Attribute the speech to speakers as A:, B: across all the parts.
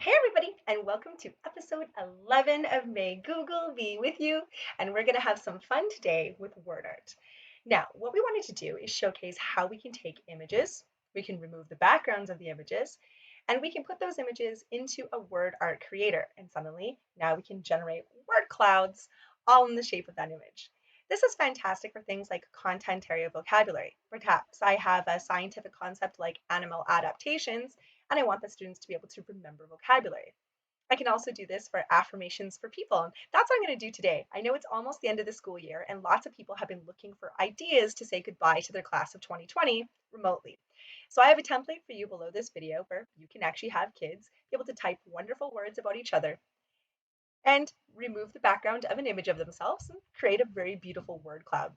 A: Hey everybody, and welcome to episode 11 of May Google Be With You. And we're going to have some fun today with word art. Now, what we wanted to do is showcase how we can take images, we can remove the backgrounds of the images, and we can put those images into a word art creator. And suddenly, now we can generate word clouds all in the shape of that image. This is fantastic for things like content area vocabulary. Perhaps I have a scientific concept like animal adaptations and I want the students to be able to remember vocabulary. I can also do this for affirmations for people. And that's what I'm going to do today. I know it's almost the end of the school year, and lots of people have been looking for ideas to say goodbye to their class of 2020 remotely. So I have a template for you below this video where you can actually have kids be able to type wonderful words about each other and remove the background of an image of themselves and create a very beautiful word cloud.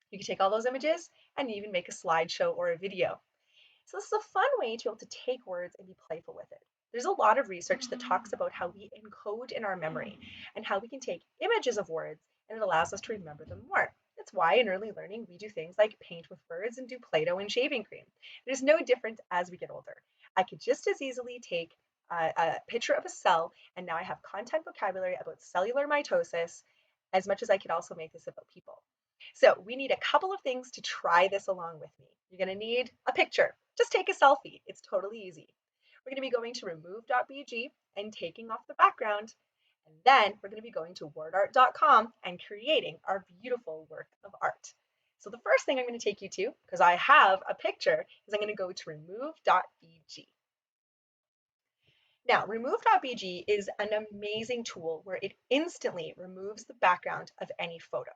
A: You can take all those images and even make a slideshow or a video. So this is a fun way to be able to take words and be playful with it. There's a lot of research that talks about how we encode in our memory and how we can take images of words and it allows us to remember them more. That's why in early learning we do things like paint with words and do Play-Doh and shaving cream. There's no difference as we get older. I could just as easily take a picture of a cell and now I have content vocabulary about cellular mitosis as much as I could also make this about people. So we need a couple of things to try this along with me. You're going to need a picture. Just take a selfie. It's totally easy. We're going to be going to remove.bg and taking off the background. And then we're going to be going to wordart.com and creating our beautiful work of art. So the first thing I'm going to take you to, because I have a picture, is I'm going to go to remove.bg. Now, remove.bg is an amazing tool where it instantly removes the background of any photo.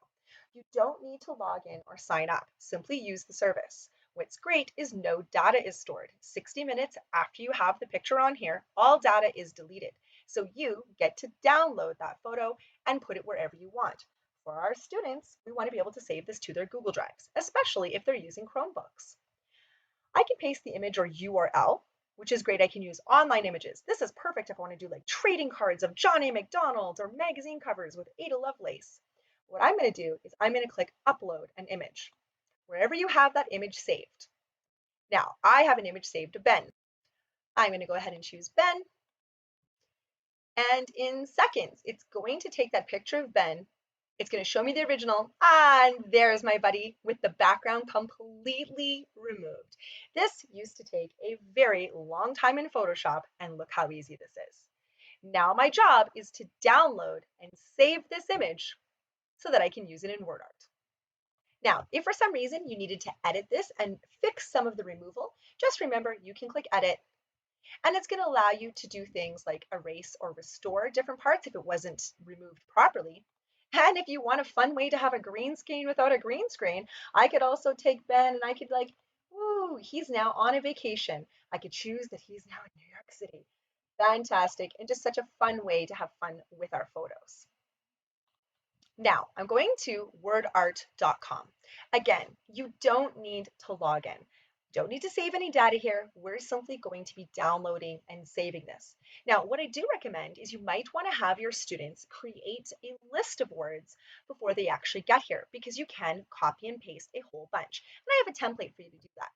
A: You don't need to log in or sign up, simply use the service. What's great is no data is stored. 60 minutes after you have the picture on here, all data is deleted. So you get to download that photo and put it wherever you want. For our students, we want to be able to save this to their Google Drives, especially if they're using Chromebooks. I can paste the image or URL, which is great. I can use online images. This is perfect if I want to do like trading cards of John A. McDonald's or magazine covers with Ada Lovelace. What I'm going to do is I'm going to click upload an image wherever you have that image saved. Now, I have an image saved of Ben. I'm going to go ahead and choose Ben. And in seconds, it's going to take that picture of Ben. It's going to show me the original. And there's my buddy with the background completely removed. This used to take a very long time in Photoshop, and look how easy this is. Now my job is to download and save this image so that I can use it in WordArt. Now, if for some reason you needed to edit this and fix some of the removal, just remember you can click edit and it's going to allow you to do things like erase or restore different parts if it wasn't removed properly. And if you want a fun way to have a green screen without a green screen, I could also take Ben and I could like, woo, he's now on a vacation. I could choose that he's now in New York City. Fantastic. And just such a fun way to have fun with our photos. Now, I'm going to wordart.com. Again, you don't need to log in. Don't need to save any data here. We're simply going to be downloading and saving this. Now, what I do recommend is you might want to have your students create a list of words before they actually get here because you can copy and paste a whole bunch. And I have a template for you to do that.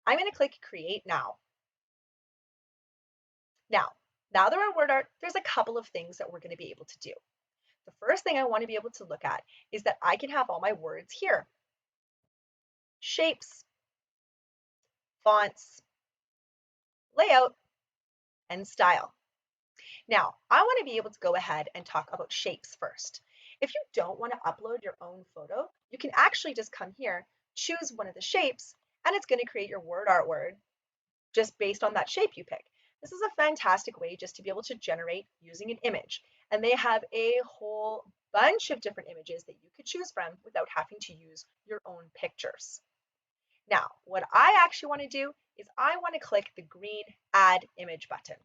A: I'm going to click Create Now. Now they're in WordArt, there's a couple of things that we're going to be able to do. The first thing I want to be able to look at is that I can have all my words here. Shapes, fonts, layout, and style. Now, I want to be able to go ahead and talk about shapes first. If you don't want to upload your own photo, you can actually just come here, choose one of the shapes, and it's going to create your word art word just based on that shape you pick. This is a fantastic way just to be able to generate using an image. And they have a whole bunch of different images that you could choose from without having to use your own pictures. Now, what I actually want to do is I want to click the green Add Image button.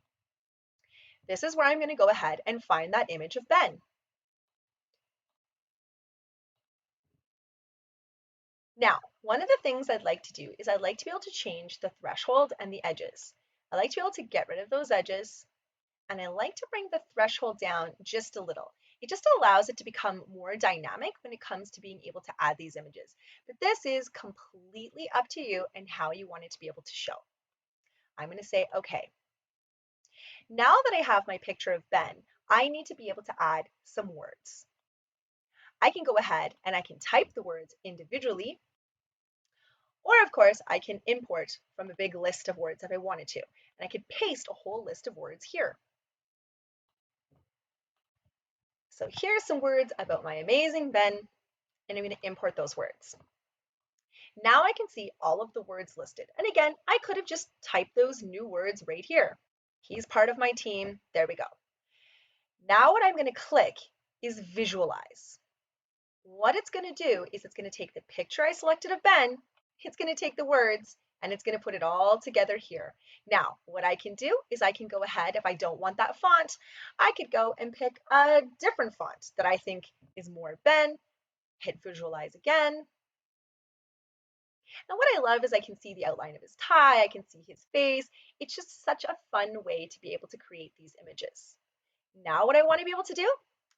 A: This is where I'm going to go ahead and find that image of Ben. Now, one of the things I'd like to do is I'd like to be able to change the threshold and the edges. I like to be able to get rid of those edges and I like to bring the threshold down just a little. It just allows it to become more dynamic when it comes to being able to add these images. But this is completely up to you and how you want it to be able to show. I'm going to say, okay. Now that I have my picture of Ben, I need to be able to add some words. I can go ahead and I can type the words individually, or of course I can import from a big list of words if I wanted to, and I could paste a whole list of words here. So here's some words about my amazing Ben, and I'm going to import those words. Now I can see all of the words listed. And again, I could have just typed those new words right here. He's part of my team. There we go. Now what I'm going to click is visualize. What it's going to do is it's going to take the picture I selected of Ben, it's going to take the words, and it's going to put it all together here. Now, what I can do is I can go ahead, if I don't want that font, I could go and pick a different font that I think is more Ben, hit visualize again. And what I love is I can see the outline of his tie, I can see his face. It's just such a fun way to be able to create these images. Now what I want to be able to do,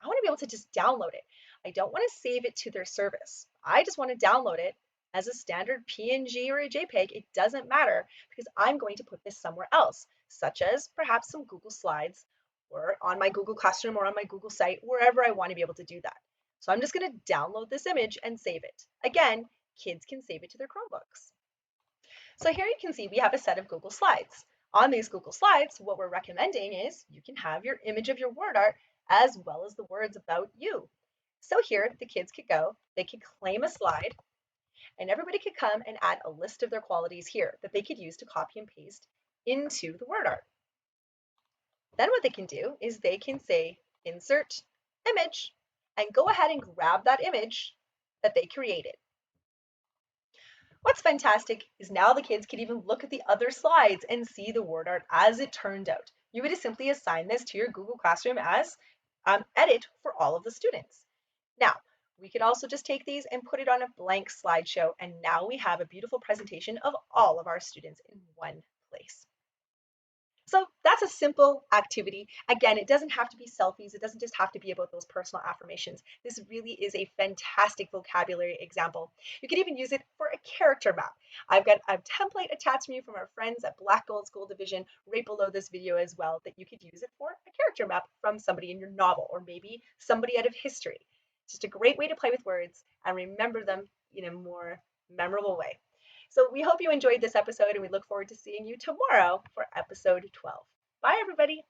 A: I want to be able to just download it. I don't want to save it to their service. I just want to download it as a standard PNG or a JPEG. It doesn't matter because I'm going to put this somewhere else, such as perhaps some Google Slides or on my Google Classroom or on my Google site, wherever I want to be able to do that. So I'm just going to download this image and save it. Again, kids can save it to their Chromebooks. So here you can see we have a set of Google Slides. On these Google Slides, what we're recommending is you can have your image of your word art as well as the words about you. So here the kids could go, they could claim a slide, and everybody could come and add a list of their qualities here that they could use to copy and paste into the word art. Then what they can do is they can say insert image and go ahead and grab that image that they created. What's fantastic is now the kids can even look at the other slides and see the word art as it turned out. You would just simply assign this to your Google Classroom as edit for all of the students. Now, we could also just take these and put it on a blank slideshow, and now we have a beautiful presentation of all of our students in one place. So that's a simple activity. Again, it doesn't have to be selfies. It doesn't just have to be about those personal affirmations. This really is a fantastic vocabulary example. You could even use it for a character map. I've got a template attached to me from our friends at Black Gold School Division right below this video as well that you could use it for a character map from somebody in your novel or maybe somebody out of history. It's just a great way to play with words and remember them in a more memorable way. So we hope you enjoyed this episode and we look forward to seeing you tomorrow for episode 12. Bye, everybody.